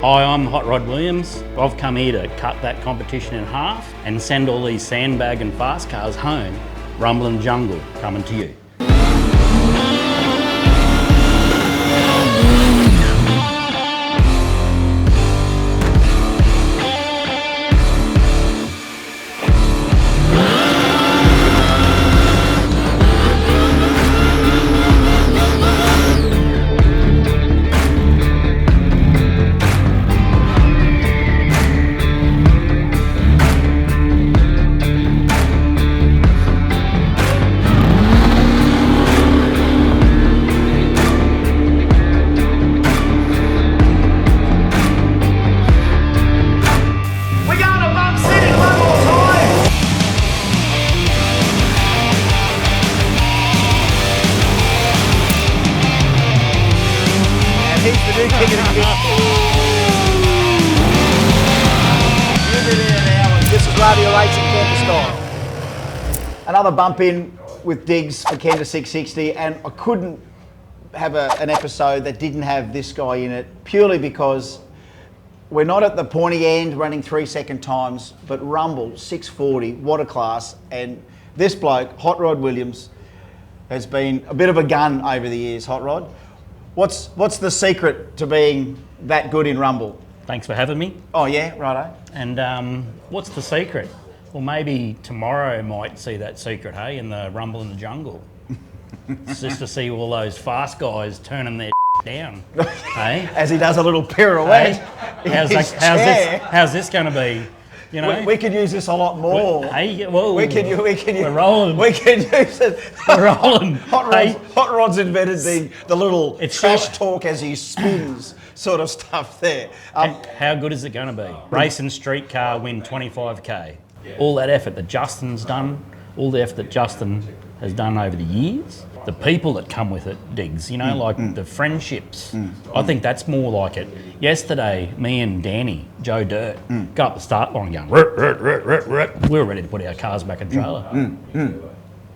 Hi, I'm Hot Rod Williams. I've come here to cut that competition in half and send all these sandbag and fast cars home. Rumbling Jungle coming to you. This is Radio Racing Kenda style. Another bump in with digs for Kenda 660, and I couldn't have an episode that didn't have this guy in it, purely because we're not at the pointy end running 3-second times, but Rumble 640, what a class. And this bloke, Hot Rod Williams, has been a bit of a gun over the years. Hot Rod, what's the secret to being that good in Rumble? Thanks for having me. Oh yeah, righto. And what's the secret? Well, maybe tomorrow might see that secret, hey, in the Rumble in the Jungle. It's just to see all those fast guys turning their down, hey? As he does a little pirouette. Hey? How's this going to be? You know, we could use this a lot more. Hey, whoa, we're rolling. We could use it. We're rolling. Hot Rod's invented the little trash talk as he spins sort of stuff there. How good is it going to be? Racing street car, win 25k. All that effort that Justin's done, all the effort that Justin has done over the years, the people that come with it, Diggs, you know, like the friendships. I think that's more like it. Yesterday, me and Danny, Joe Dirt, got up the start line going, we were ready to put our cars back in the trailer.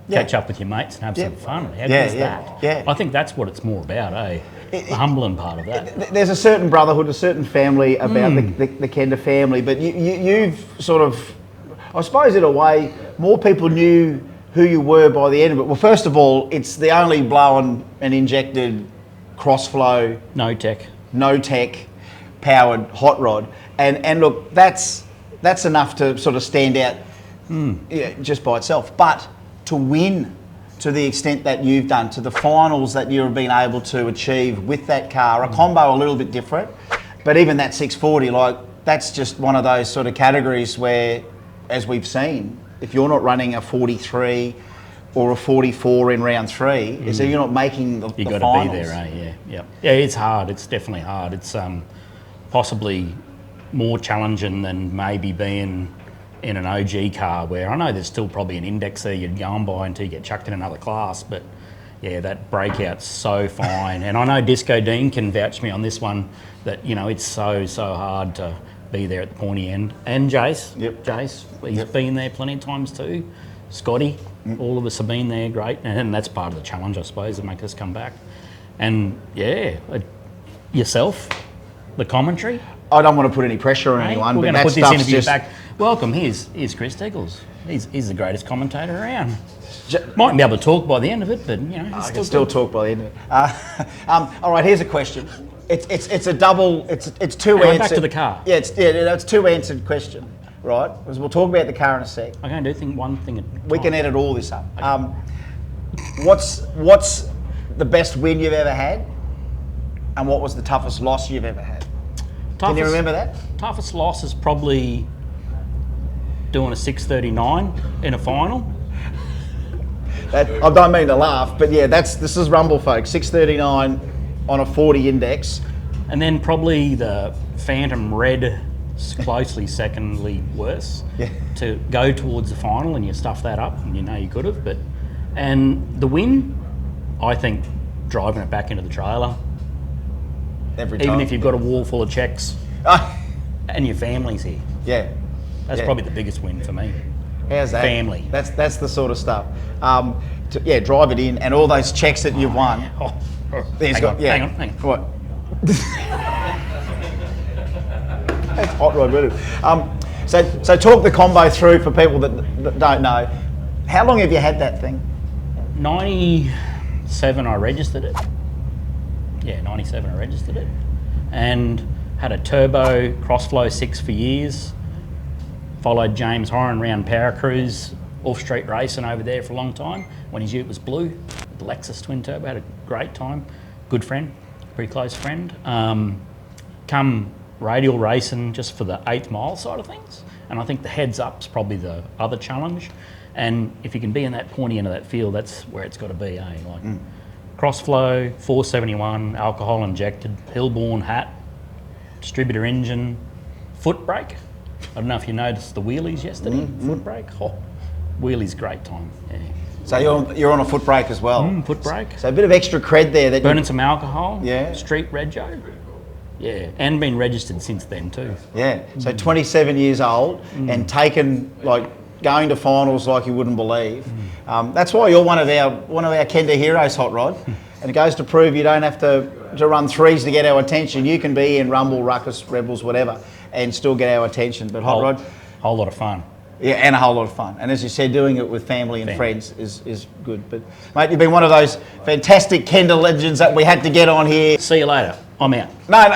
Catch up with your mates and have some fun. How good is that? Yeah. I think that's what it's more about, eh? The humbling part of that. There's a certain brotherhood, a certain family about the Kenda family, but you've sort of, I suppose in a way, more people knew who you were by the end of it. Well, first of all, it's the only blown and injected cross-flow, no tech powered hot rod, and look, that's enough to sort of stand out just by itself. But to win to the extent that you've done, to the finals that you've been able to achieve with that car, a combo a little bit different, but even that 640, like, that's just one of those sort of categories where, as we've seen, if you're not running a 43 or a 44 in round 3, so you're not making the finals. You've got to be there, eh? Yeah, it's hard. It's definitely hard. It's possibly more challenging than maybe being in an OG car, where I know there's still probably an index there you'd go on by until you get chucked in another class, but yeah, that breakout's so fine. And I know Disco Dean can vouch me on this one, that, you know, it's so hard to be there at the pointy end. And Jace, he's been there plenty of times too. Scotty, all of us have been there, great. And that's part of the challenge, I suppose, to make us come back. And yeah, yourself, the commentary. I don't want to put any pressure on anyone, we're but going to put this interview back. Welcome, here's Chris Eccles. He's the greatest commentator around. Mightn't be able to talk by the end of it, but you know, I can still talk by the end of it. All right, here's a question. It's a double. It's two answered. Back to the car. Yeah, it's two answered question, right? Because we'll talk about the car in a sec. I can do one thing at a time. We can edit all this up. What's the best win you've ever had, and what was the toughest loss you've ever had? Can you remember that? Toughest loss is probably doing a 639 in a final. I don't mean to laugh, but yeah, this is Rumble, folks. 639 on a 40 index. And then probably the Phantom Red, closely secondly worse. Yeah. To go towards the final and you stuff that up, and you know you could have, and the win, I think driving it back into the trailer. Every time. Even if you've got a wall full of checks and your family's here. Yeah. That's probably the biggest win for me. How's that? Family. That's the sort of stuff. Drive it in, and all those checks that you've won. Hang on. What? Hot rod, really. So talk the combo through for people that don't know. How long have you had that thing? 97 I registered it. Yeah, 97 I registered it. And had a turbo crossflow 6 for years. Followed James Horan around Power Cruise, off-street racing over there for a long time. When his ute was blue, the Lexus twin turbo, had a great time. Good friend, pretty close friend. Come radial racing just for the 8th mile side of things. And I think the heads up's probably the other challenge. And if you can be in that pointy end of that field, that's where it's got to be, eh? Like crossflow, 471, alcohol injected, hillborn hat, distributor engine, foot brake. I don't know if you noticed the wheelies yesterday, foot brake. Oh, wheelies, great time, yeah. So you're on a foot brake as well? Foot brake. So a bit of extra cred there. That Burning some alcohol, yeah. Street rego. Yeah, and been registered since then too. Yeah, so 27 years old and taken, like, going to finals like you wouldn't believe. That's why you're one of our Kenda heroes, Hot Rod. And it goes to prove you don't have to run threes to get our attention. You can be in Rumble, Ruckus, Rebels, whatever, and still get our attention. But Hot Rod, whole lot of fun. Yeah, and a whole lot of fun. And as you said, doing it with family and friends is good. But mate, you've been one of those fantastic Kenda legends that we had to get on here. See you later. I'm out. No.